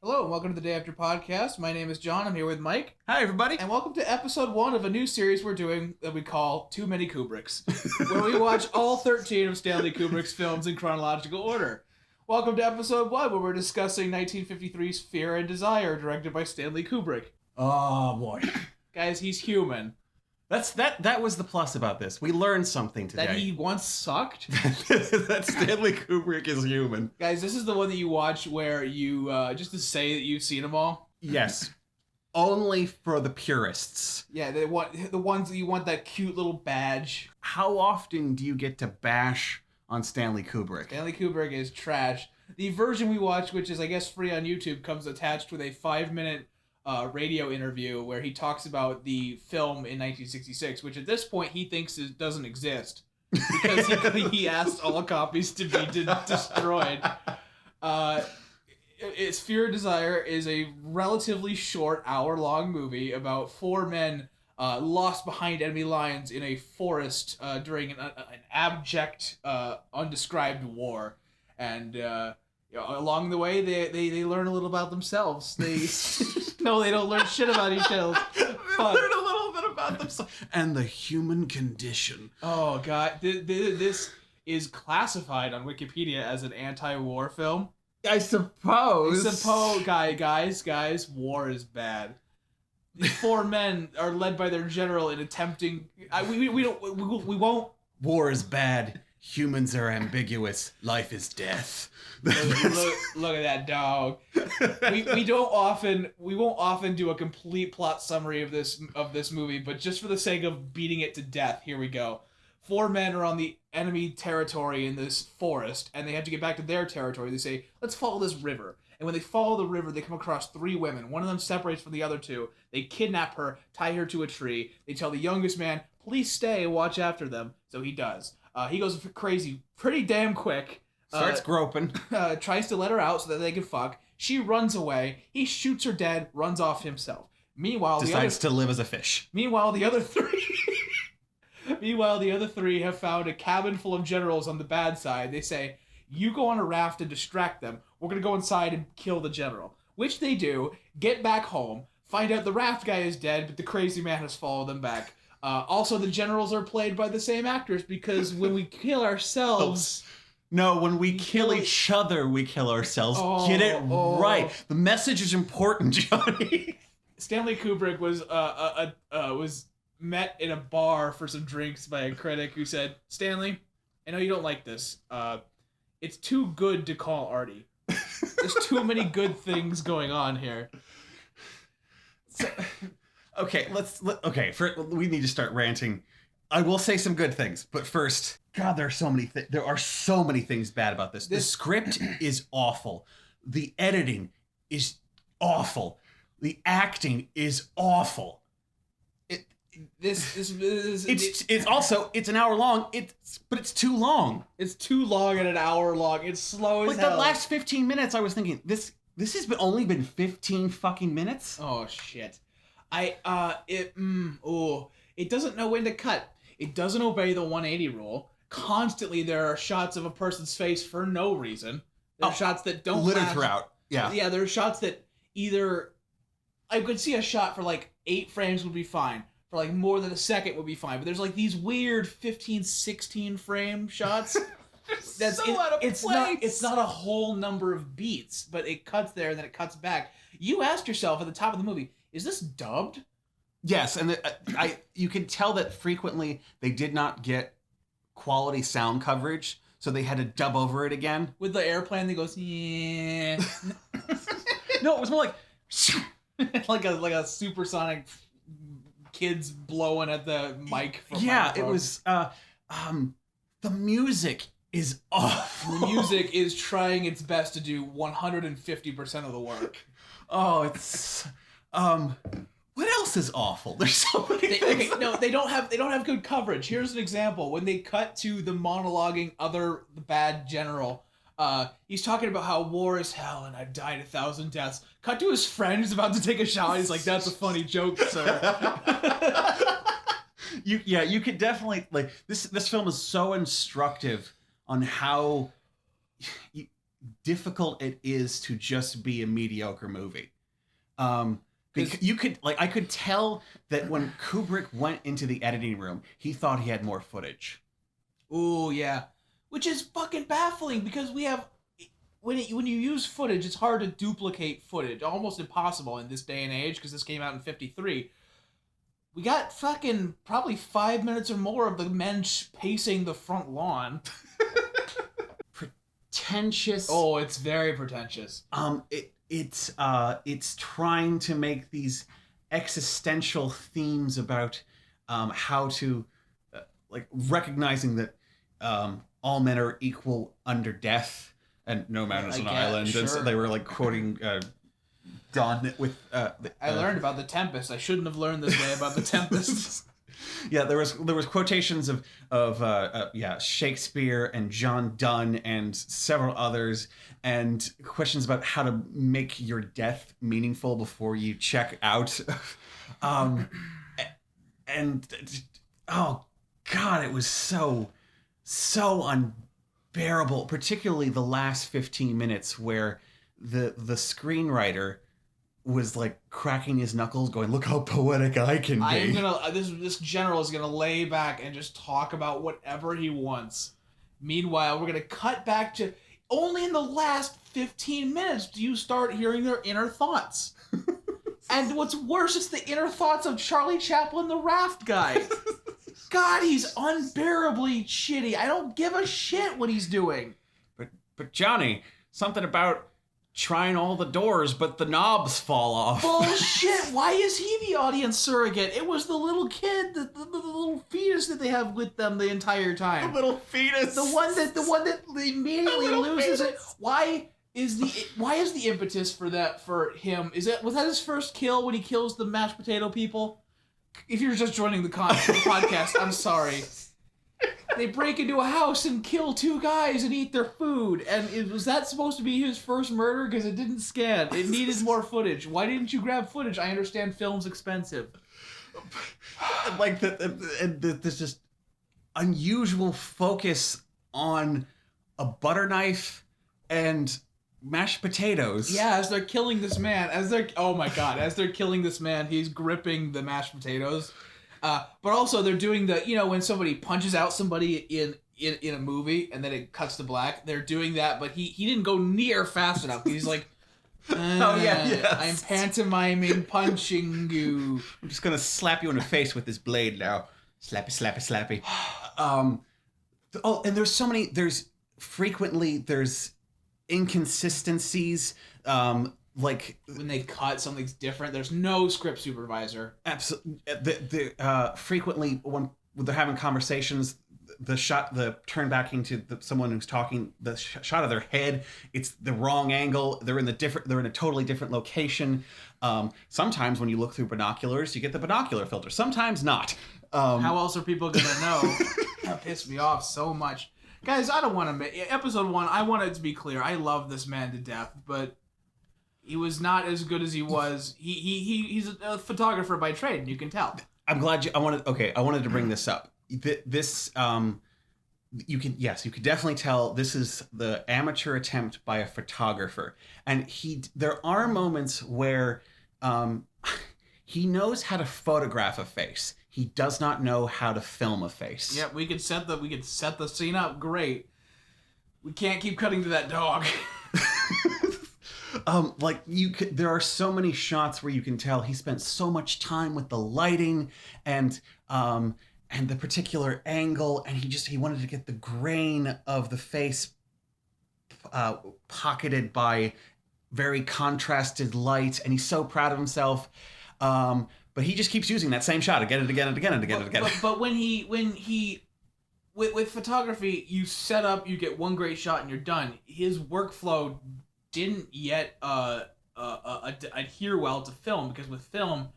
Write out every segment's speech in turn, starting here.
Hello, and welcome to the Day After Podcast. My name is John. I'm here with Mike. Hi, everybody. And welcome to episode 1 of a new series we're doing that we call Too Many Kubricks, where we watch all 13 of Stanley Kubrick's films in chronological order. Welcome to episode 1, where we're discussing 1953's Fear and Desire, directed by Stanley Kubrick. Oh, boy. Guys, he's human. That was the plus about this. We learned something today. That he once sucked? That Stanley Kubrick is human. Guys, this is the one that you watch where you, just to say that you've seen them all. Yes. Only for the purists. Yeah, the ones that you want that cute little badge. How often do you get to bash on Stanley Kubrick? Stanley Kubrick is trash. The version we watched, which is, I guess, free on YouTube, comes attached with a 5-minute radio interview where he talks about the film in 1966, which at this point he thinks doesn't exist because he asked all copies to be destroyed. It's Fear and Desire is a relatively short, hour-long movie about 4 men lost behind enemy lines in a forest during an abject, undescribed war. And along the way, they learn a little about themselves. No, they don't learn shit about each other. They learn a little bit about themselves. And the human condition. Oh, God. This is classified on Wikipedia as an anti-war film. I suppose. Guys, war is bad. These 4 men are led by their general in attempting... We won't... War is bad. Humans are ambiguous. Life is death. Look at that dog. We won't often do a complete plot summary of this movie, but just for the sake of beating it to death, here we go. 4 men are on the enemy territory in this forest, and they have to get back to their territory. They say, let's follow this river. And when they follow the river, they come across 3 women. One of them separates from the other 2. They kidnap her, tie her to a tree. They tell the youngest man, please stay and watch after them. So he does. He goes crazy pretty damn quick. Starts groping. Tries to let her out so that they can fuck. She runs away. He shoots her dead, runs off himself. Meanwhile, decides to live as a fish. Meanwhile, the other 3... Meanwhile, the other 3 have found a cabin full of generals on the bad side. They say, you go on a raft to distract them. We're going to go inside and kill the general. Which they do, get back home, find out the raft guy is dead, but the crazy man has followed them back. Also, the generals are played by the same actors because when we kill ourselves... No, when we kill each other, we kill ourselves. Get it right. The message is important, Johnny. Stanley Kubrick was met in a bar for some drinks by a critic who said, Stanley, I know you don't like this. It's too good to call arty. There's too many good things going on here. So, we need to start ranting. I will say some good things, but first, God, there are so many things bad about this. The script is awful. The editing is awful. The acting is awful. It's an hour long. But it's too long. It's too long and an hour long. It's slow as hell. Like the last 15 minutes, I was thinking this has only been 15 fucking minutes. Oh shit! It doesn't know when to cut. It doesn't obey the 180 rule. Constantly, there are shots of a person's face for no reason. There are shots that don't littered throughout. Yeah, there are shots that either I could see a shot for like 8 frames would be fine. For like more than a second would be fine. But there's like these weird 15, 16 frame shots. That's so out of place. It's not a whole number of beats, but it cuts there and then it cuts back. You asked yourself at the top of the movie, is this dubbed? Yes, and you can tell that frequently they did not get quality sound coverage, so they had to dub over it again. With the airplane that goes, yeah. No, it was more like like a supersonic kids blowing at the mic. It was. The music is awful. The music is trying its best to do 150% of the work. Oh, it's what else is awful? There's so many things. Okay, no, they don't have good coverage. Here's an example. When they cut to the monologuing the bad general, he's talking about how war is hell and I've died 1,000 deaths. Cut to his friend who's about to take a shower. He's like, that's a funny joke, sir. You could definitely, like, this film is so instructive on how difficult it is to just be a mediocre movie. Because I could tell that when Kubrick went into the editing room, he thought he had more footage. Ooh, yeah. Which is fucking baffling because we have... When you use footage, it's hard to duplicate footage. Almost impossible in this day and age because this came out in 1953. We got fucking probably 5 minutes or more of the men pacing the front lawn. Pretentious. Oh, it's very pretentious. It's trying to make these existential themes about how to recognizing that all men are equal under death and no man is an island. Sure. And so they were like quoting Don with I learned about the Tempest. I shouldn't have learned this way about the Tempest. Yeah, there was quotations of Shakespeare and John Donne and several others, and questions about how to make your death meaningful before you check out. And oh god, it was so unbearable, particularly the last 15 minutes where the screenwriter was like cracking his knuckles going, look how poetic I can be. This general is gonna lay back and just talk about whatever he wants. Meanwhile, we're gonna cut back to only in the last 15 minutes do you start hearing their inner thoughts. And what's worse is the inner thoughts of Charlie Chaplin, the raft guy. God, he's unbearably shitty. I don't give a shit what he's doing. But Johnny, something about trying all the doors, but the knobs fall off. Bullshit! Why is he the audience surrogate? It was the little kid, the little fetus that they have with them the entire time. The little fetus. The one that immediately loses it. Why is the impetus for that for him? Was that his first kill when he kills the mashed potato people? If you're just joining the podcast, I'm sorry. They break into a house and kill two guys and eat their food. And was that supposed to be his first murder? Because it didn't scan. It needed more footage. Why didn't you grab footage? I understand film's expensive. Like this just unusual focus on a butter knife and mashed potatoes. Yeah, as they're killing this man, as they're killing this man, he's gripping the mashed potatoes. But also they're doing when somebody punches out somebody in a movie and then it cuts to black, they're doing that, but he didn't go near fast enough. He's like, yes. I'm pantomiming punching you. I'm just gonna slap you in the face with this blade now. Slappy, slappy, slappy. And there's frequently inconsistencies. Like when they cut something's different, there's no script supervisor. Absolutely. Frequently when they're having conversations, the turn back into someone who's talking, the shot of their head, it's the wrong angle. They're in a totally different location. Sometimes when you look through binoculars, you get the binocular filter. Sometimes not. How else are people gonna know? That pissed me off so much, guys. I don't want to make episode 1. I want it to be clear. I love this man to death, but he was not as good as he was. He's a photographer by trade, and you can tell. I'm glad I wanted to bring this up. You could definitely tell this is the amateur attempt by a photographer. And there are moments where he knows how to photograph a face. He does not know how to film a face. Yeah, we could set the scene up great. We can't keep cutting to that dog. There are so many shots where you can tell he spent so much time with the lighting and the particular angle, and he wanted to get the grain of the face pocketed by very contrasted light, and he's so proud of himself. But he just keeps using that same shot again and again and again and again and again. But when he with photography, you set up, you get one great shot, and you're done. His workflow didn't yet adhere well to film, because with film,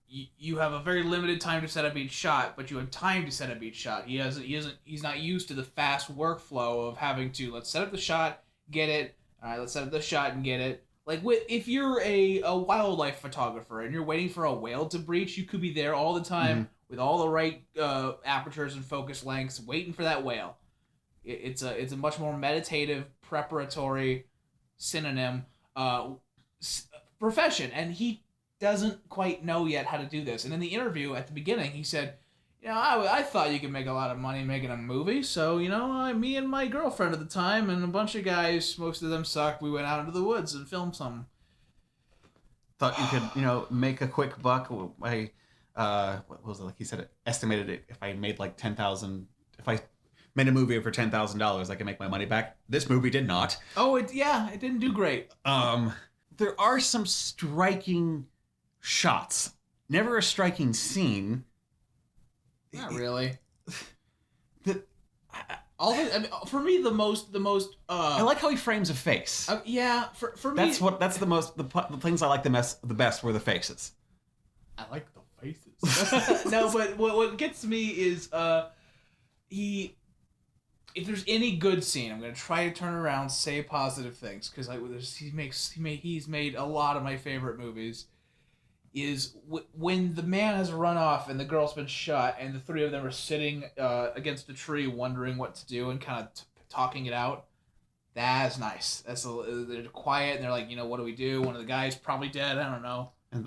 you have a very limited time to set up each shot, but you have time to set up each shot. He's not used to the fast workflow of having to, let's set up the shot, get it. All right, let's set up the shot and get it. Like if you're a wildlife photographer and you're waiting for a whale to breach, you could be there all the time with all the right apertures and focus lengths, waiting for that whale. It's a much more meditative, preparatory synonym profession, and he doesn't quite know yet how to do this. And in the interview at the beginning, he said, I thought you could make a lot of money making a movie, so, me and my girlfriend at the time and a bunch of guys, most of them sucked, we went out into the woods and filmed some. Thought you could, make a quick buck. What was it? Like he said, estimated it if I made like 10,000, if I made a movie for $10,000, I could make my money back. This movie did not. Oh, it didn't do great. There are some striking shots. Never a striking scene. Not really. For me, the most. I like how he frames a face. Yeah, for me. That's the things I like the best were the faces. I like the faces. No, but what gets me is if there's any good scene, I'm gonna try to turn around, say positive things, because he's made a lot of my favorite movies. Is when the man has run off and the girl's been shot and the three of them are sitting against a tree wondering what to do and kind of talking it out. That's nice. They're quiet and they're like, what do we do? One of the guys probably dead. I don't know. And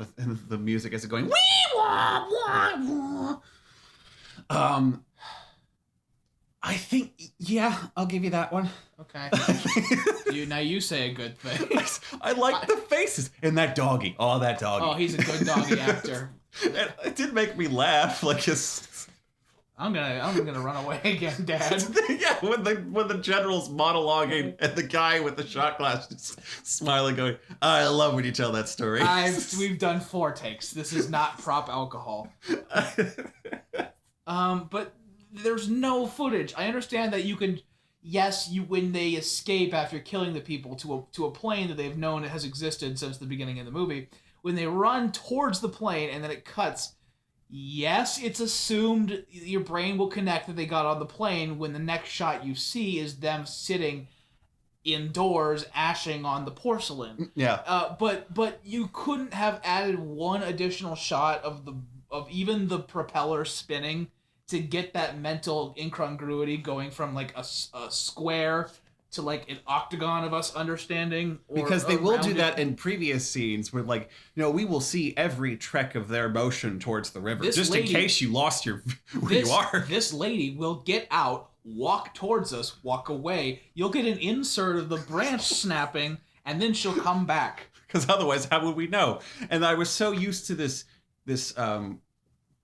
the music is going wee wah wah wah. I think I'll give you that one. Okay. You say a good thing. I like the faces and that doggy. Oh, that doggy. Oh, he's a good doggy actor. It did make me laugh. Like I'm gonna run away again, Dad. Yeah, when the general's monologuing and the guy with the shot glass just smiling, going, "I love when you tell that story." We've done 4 takes. This is not prop alcohol. But there's no footage. I understand that you can. Yes, when they escape after killing the people to a plane that they've known has existed since the beginning of the movie, when they run towards the plane and then it cuts, yes, it's assumed your brain will connect that they got on the plane when the next shot you see is them sitting indoors ashing on the porcelain. Yeah. But you couldn't have added one additional shot of even the propeller spinning to get that mental incongruity going from like a square to like an octagon of us understanding. Because they will do that in previous scenes where we will see every trek of their motion towards the river. In case you lost where you are. This lady will get out, walk towards us, walk away. You'll get an insert of the branch snapping and then she'll come back. Because otherwise, how would we know? And I was so used to this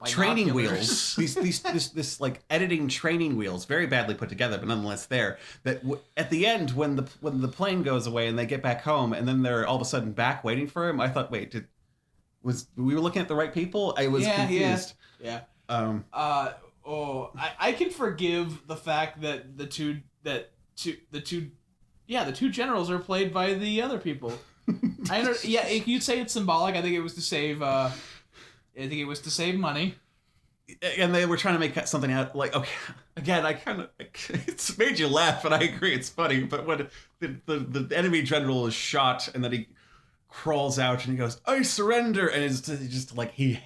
training wheels, this like editing training wheels, very badly put together, but nonetheless there. That at the end, when the plane goes away and they get back home, and then they're all of a sudden back waiting for him. I thought, wait, we were looking at the right people? I was confused. Yeah. I can forgive the fact that the two generals are played by the other people. You'd say it's symbolic. I think it was to save. I think it was to save money. And they were trying to make something out like, okay, again, it's made you laugh, and I agree, it's funny, but when the enemy general is shot, and then he crawls out, and he goes, "I surrender," and it's just like he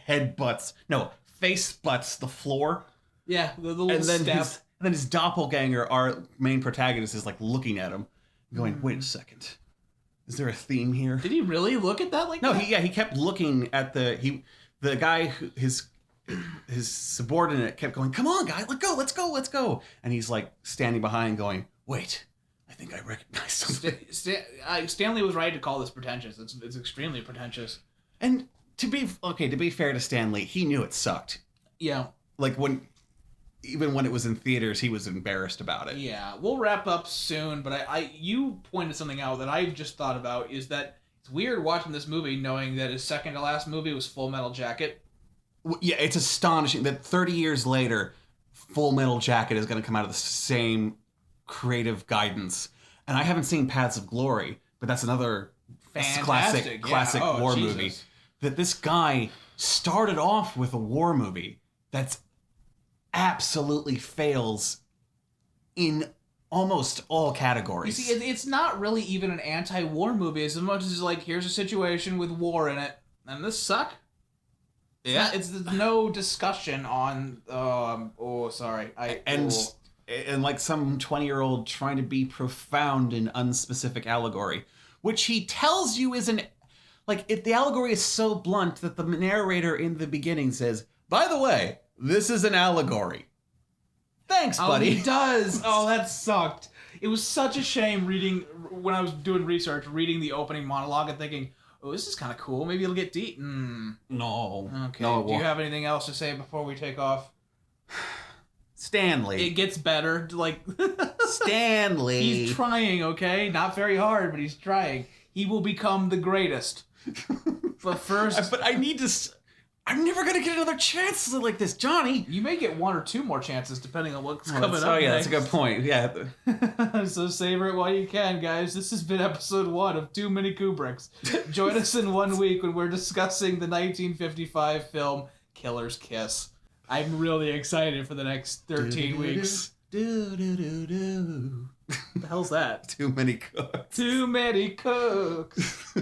face butts the floor. Yeah, the little step. And then his doppelganger, our main protagonist, is like looking at him, going, "Wait a second. Is there a theme here?" Did he really look at that like that? No, he kept looking at the guy, his subordinate kept going, "Come on, guy, let's go. And he's like standing behind going, "Wait, I think I recognize something." Stanley was right to call this pretentious. It's extremely pretentious. And to be fair to Stanley, he knew it sucked. Yeah. Like even when it was in theaters, he was embarrassed about it. Yeah, we'll wrap up soon, but you pointed something out that I just thought about, is that it's weird watching this movie knowing that his second to last movie was Full Metal Jacket. Yeah, it's astonishing that 30 years later, Full Metal Jacket is going to come out of the same creative guidance. And I haven't seen Paths of Glory, but that's another classic war movie. That this guy started off with a war movie that's absolutely fails in almost all categories. You see, it's not really even an anti-war movie as much as like, here's a situation with war in it, and this suck. It's no discussion on. Sorry. and like some 20-year-old trying to be profound in unspecific allegory, which he tells you is the allegory is so blunt that the narrator in the beginning says, by the way, this is an allegory. Thanks, buddy. Oh, he does. Oh, that sucked. It was such a shame when I was doing research, reading the opening monologue and thinking, oh, this is kind of cool. Maybe it'll get deep. No. Okay. No, Do you have anything else to say before we take off? Stanley. It gets better. Like Stanley. He's trying, okay? Not very hard, but he's trying. He will become the greatest. But first... But I need to... I'm never going to get another chance like this, Johnny. You may get 1 or 2 more chances depending on what's coming up. Oh, yeah, next. that's a good point. Yeah. So savor it while you can, guys. This has been episode 1 of Too Many Kubricks. Join us in 1 week when we're discussing the 1955 film Killer's Kiss. I'm really excited for the next 13 weeks. What the hell's that? Too many cooks. Too many cooks.